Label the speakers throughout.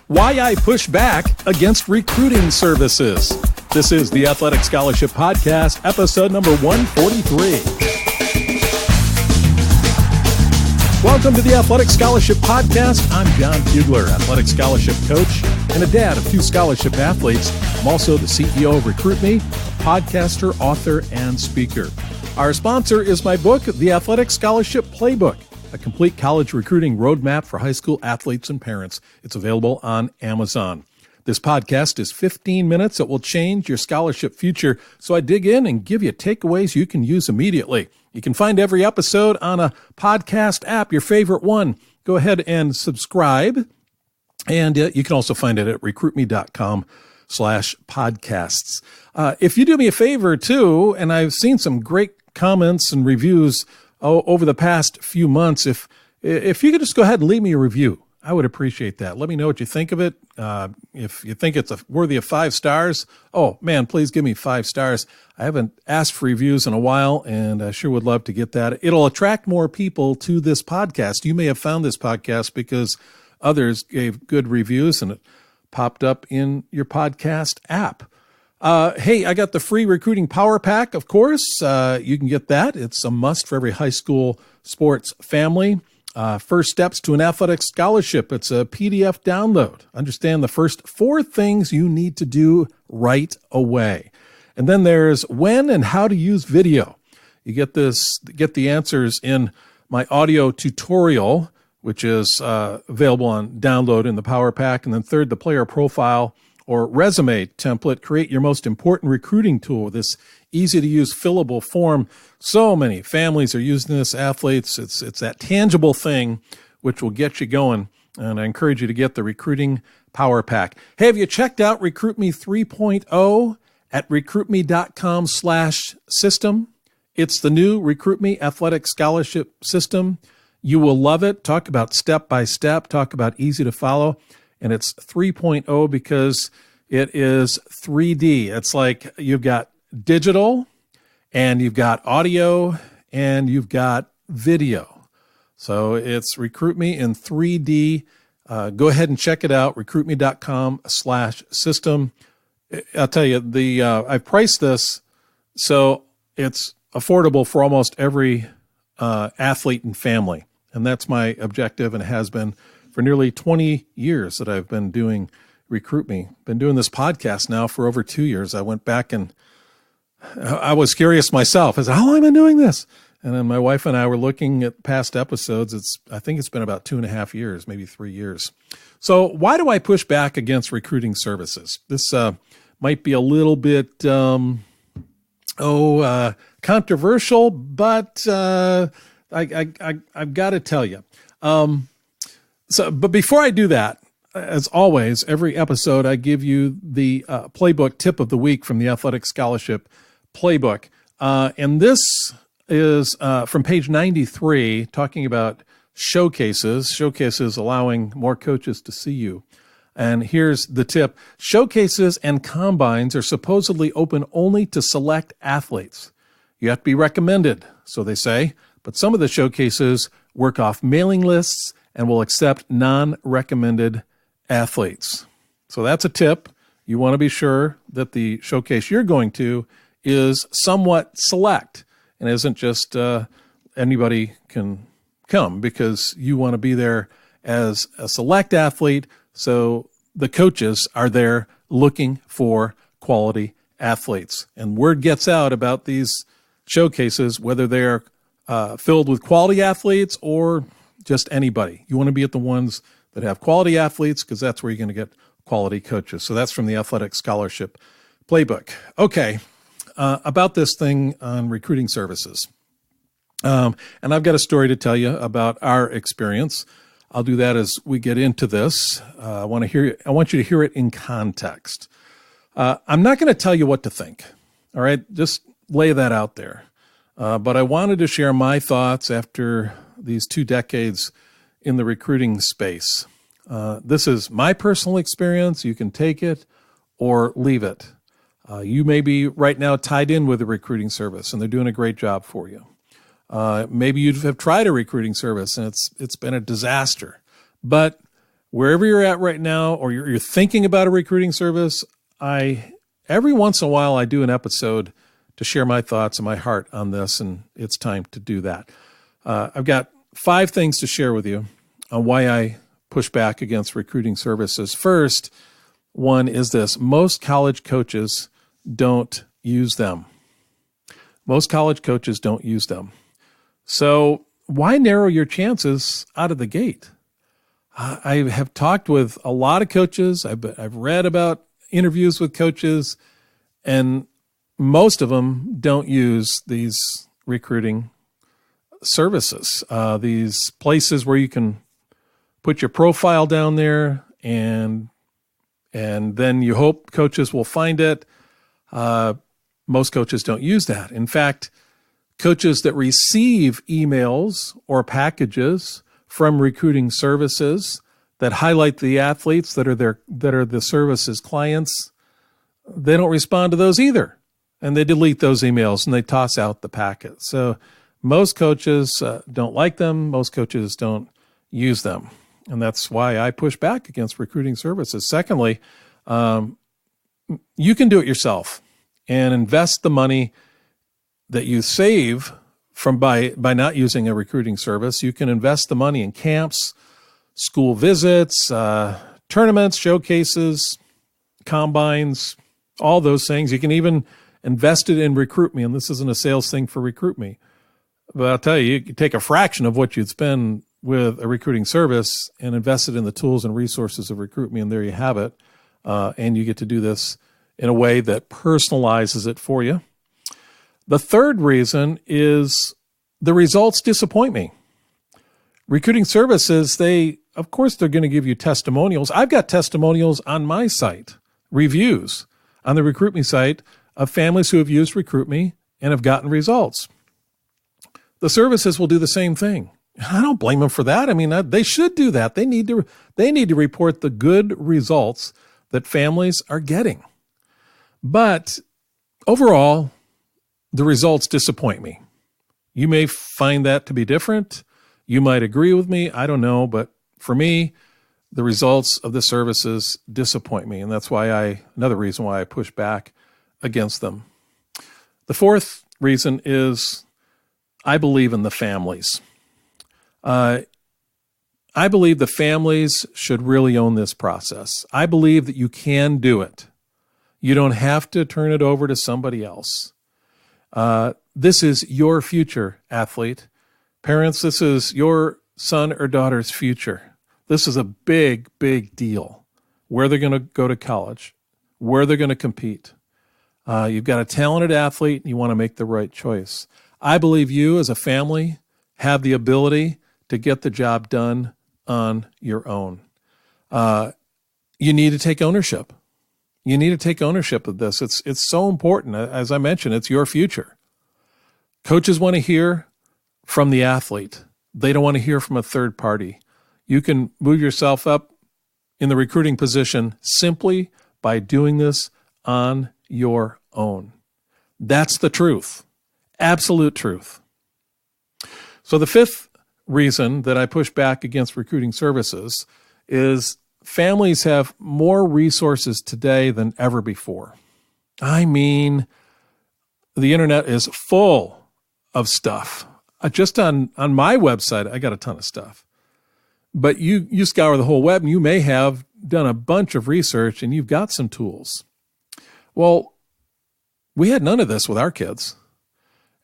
Speaker 1: Why I Push Back Against Recruiting Services. This is the Athletic Scholarship Podcast, episode number 143. Welcome to the Athletic Scholarship Podcast. I'm Jon Fugler, athletic scholarship coach and a dad of two scholarship athletes. I'm also the CEO of Recruit Me, a podcaster, author, and speaker. Our sponsor is my book, The Athletic Scholarship Playbook, a complete college recruiting roadmap for high school athletes and parents. It's available on Amazon. This podcast is 15 minutes. It will change your scholarship future. So I dig in and give you takeaways you can use immediately. You can find every episode on a podcast app, your favorite one. Go ahead and subscribe. And you can also find it at recruitme.com/podcasts. If you do me a favor too, and I've seen some great comments and reviews over the past few months, if you could just go ahead and leave me a review, I would appreciate that. Let me know what you think of it. If you think it's worthy of 5 stars, oh man, please give me 5 stars. I haven't asked for reviews in a while, and I sure would love to get that. It'll attract more people to this podcast. You may have found this podcast because others gave good reviews and it popped up in your podcast app. Hey, I got the free recruiting power pack, of course. You can get that. It's a must for every high school sports family. First steps to an athletic scholarship. It's a PDF download. Understand the first 4 things you need to do right away. And then there's when and how to use video. You get the answers in my audio tutorial, which is available on download in the power pack. And then third, the player profile or resume template. Create your most important recruiting tool with this easy-to-use, fillable form. So many families are using this, athletes. It's that tangible thing which will get you going, and I encourage you to get the Recruiting Power Pack. Hey, have you checked out Recruit Me 3.0 at recruitme.com/system? It's the new Recruit Me Athletic Scholarship System. You will love it. Talk about step-by-step, talk about easy to follow. And it's 3.0 because it is 3D. It's like you've got digital and you've got audio and you've got video. So it's Recruit Me in 3D. Go ahead and check it out, recruitme.com/system. I'll tell you, I've priced this so it's affordable for almost every athlete and family. And that's my objective and has been for nearly 20 years that I've been doing Recruit Me. Been doing this podcast now for over 2 years. I went back and I was curious myself. I said, how long have I been doing this? And then my wife and I were looking at past episodes. I think it's been about 2.5 years, maybe 3 years. So why do I push back against recruiting services? This might be a little bit controversial, but I've got to tell you. But before I do that, as always, every episode I give you the Playbook tip of the week from the Athletic Scholarship Playbook. And this is from page 93, talking about showcases allowing more coaches to see you. And here's the tip. Showcases and combines are supposedly open only to select athletes. You have to be recommended, so they say. But some of the showcases work off mailing lists and will accept non-recommended athletes. So that's a tip. You want to be sure that the showcase you're going to is somewhat select and isn't just anybody can come, because you want to be there as a select athlete. So the coaches are there looking for quality athletes. And word gets out about these showcases, whether they're filled with quality athletes or just anybody. You want to be at the ones that have quality athletes, because that's where you're going to get quality coaches. So that's from the Athletic Scholarship Playbook. Okay, about this thing on recruiting services. And I've got a story to tell you about our experience. I'll do that as we get into this. I want you to hear it in context. I'm not going to tell you what to think. All right, just lay that out there. But I wanted to share my thoughts after these 2 decades in the recruiting space. This is my personal experience. You can take it or leave it. You may be right now tied in with a recruiting service and they're doing a great job for you. Maybe you have tried a recruiting service and it's been a disaster. But wherever you're at right now, or you're thinking about a recruiting service, every once in a while I do an episode to share my thoughts and my heart on this, and it's time to do that. I've got 5 things to share with you on why I push back against recruiting services. First one is this: most college coaches don't use them. Most college coaches don't use them. So why narrow your chances out of the gate? I have talked with a lot of coaches. I've read about interviews with coaches, and most of them don't use these recruiting services, these places where you can put your profile down there, and then you hope coaches will find it. Most coaches don't use that. In fact, coaches that receive emails or packages from recruiting services that highlight the athletes that are the services clients, they don't respond to those either. And they delete those emails and they toss out the packet. So most coaches don't like them. Most coaches don't use them. And that's why I push back against recruiting services. Secondly, you can do it yourself and invest the money that you save from by not using a recruiting service. You can invest the money in camps, school visits, tournaments, showcases, combines, all those things. You can even invest it in Recruit Me, and this isn't a sales thing for Recruit Me. But I'll tell you, you can take a fraction of what you'd spend with a recruiting service and invest it in the tools and resources of Recruit Me, and there you have it. And you get to do this in a way that personalizes it for you. The third reason is the results disappoint me. Recruiting services, of course, they're going to give you testimonials. I've got testimonials on my site, reviews on the Recruit Me site of families who have used Recruit Me and have gotten results. The services will do the same thing. I don't blame them for that. I mean, they should do that. They need to report the good results that families are getting. But overall, the results disappoint me. You may find that to be different. You might agree with me. I don't know. But for me, the results of the services disappoint me. And that's why another reason why I push back against them. The fourth reason is I believe in the families. I believe the families should really own this process. I believe that you can do it. You don't have to turn it over to somebody else. This is your future, athlete. Parents, this is your son or daughter's future. This is a big, big deal. Where they're going to go to college, where they're going to compete. You've got a talented athlete, and you want to make the right choice. I believe you as a family have the ability to get the job done on your own. You need to take ownership. You need to take ownership of this. It's so important. As I mentioned, it's your future. Coaches want to hear from the athlete. They don't want to hear from a third party. You can move yourself up in the recruiting position simply by doing this on your own. That's the truth. Absolute truth. So the fifth reason that I push back against recruiting services is families have more resources today than ever before. I mean, the internet is full of stuff. Just on my website, I got a ton of stuff. But you scour the whole web, and you may have done a bunch of research, and you've got some tools. Well, we had none of this with our kids.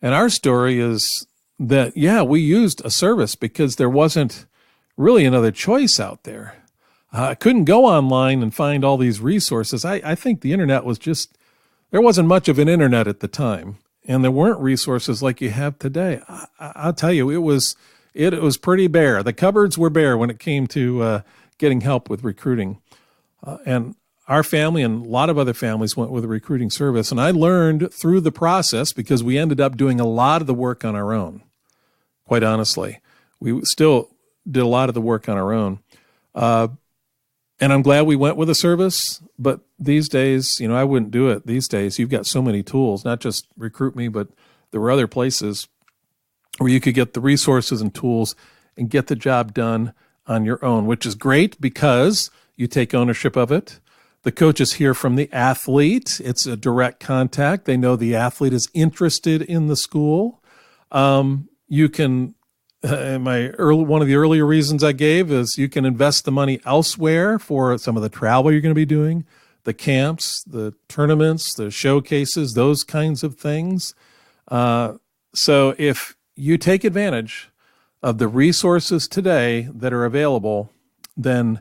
Speaker 1: And our story is that, we used a service because there wasn't really another choice out there. I couldn't go online and find all these resources. I think the internet was there wasn't much of an internet at the time, and there weren't resources like you have today. I'll tell you, it was pretty bare. The cupboards were bare when it came to getting help with recruiting. And our family and a lot of other families went with a recruiting service. And I learned through the process, because we ended up doing a lot of the work on our own. Quite honestly, we still did a lot of the work on our own. And I'm glad we went with a service, but these days, I wouldn't do it. These days, you've got so many tools, not just Recruit Me, but there were other places where you could get the resources and tools and get the job done on your own, which is great because you take ownership of it. The coaches hear from the athlete. It's a direct contact. They know the athlete is interested in the school. You can, one of the earlier reasons I gave is you can invest the money elsewhere for some of the travel you're going to be doing, the camps, the tournaments, the showcases, those kinds of things. So if you take advantage of the resources today that are available, then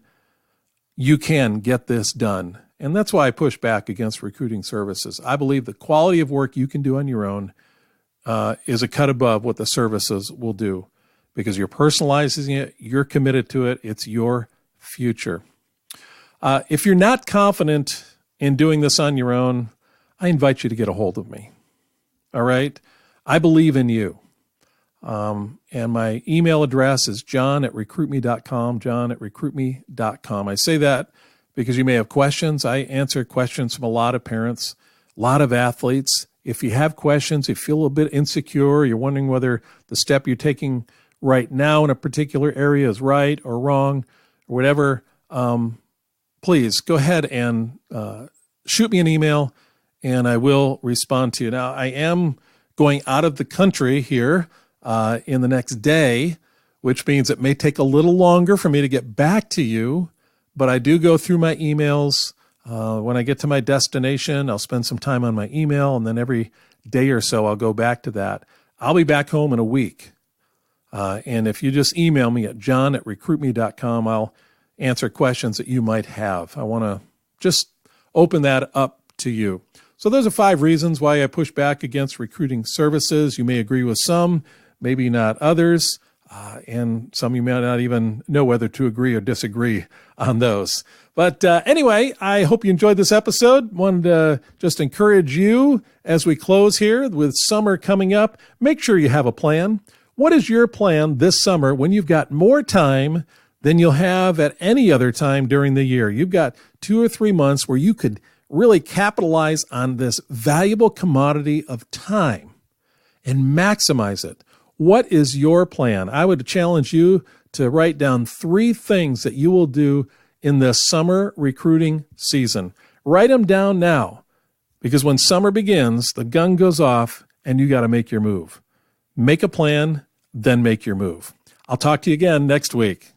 Speaker 1: you can get this done. And that's why I push back against recruiting services. I believe the quality of work you can do on your own is a cut above what the services will do because you're personalizing it, you're committed to it, it's your future. If you're not confident in doing this on your own, I invite you to get a hold of me. All right? I believe in you. And my email address is john@recruitme.com, john@recruitme.com. I say that because you may have questions. I answer questions from a lot of parents, a lot of athletes. If you have questions, if you feel a bit insecure, you're wondering whether the step you're taking right now in a particular area is right or wrong or whatever, please go ahead and shoot me an email and I will respond to you. Now, I am going out of the country here in the next day, which means it may take a little longer for me to get back to you, but I do go through my emails. When I get to my destination, I'll spend some time on my email, and then every day or so, I'll go back to that. I'll be back home in a week. And if you just email me at john@recruitme.com, I'll answer questions that you might have. I want to just open that up to you. So those are 5 reasons why I push back against recruiting services. You may agree with some, maybe not others, and some you may not even know whether to agree or disagree on those. But anyway, I hope you enjoyed this episode. Wanted to just encourage you as we close here with summer coming up. Make sure you have a plan. What is your plan this summer when you've got more time than you'll have at any other time during the year? You've got 2 or 3 months where you could really capitalize on this valuable commodity of time and maximize it. What is your plan? I would challenge you to write down 3 things that you will do in this summer recruiting season. Write them down now, because when summer begins, the gun goes off and you got to make your move. Make a plan, then make your move. I'll talk to you again next week.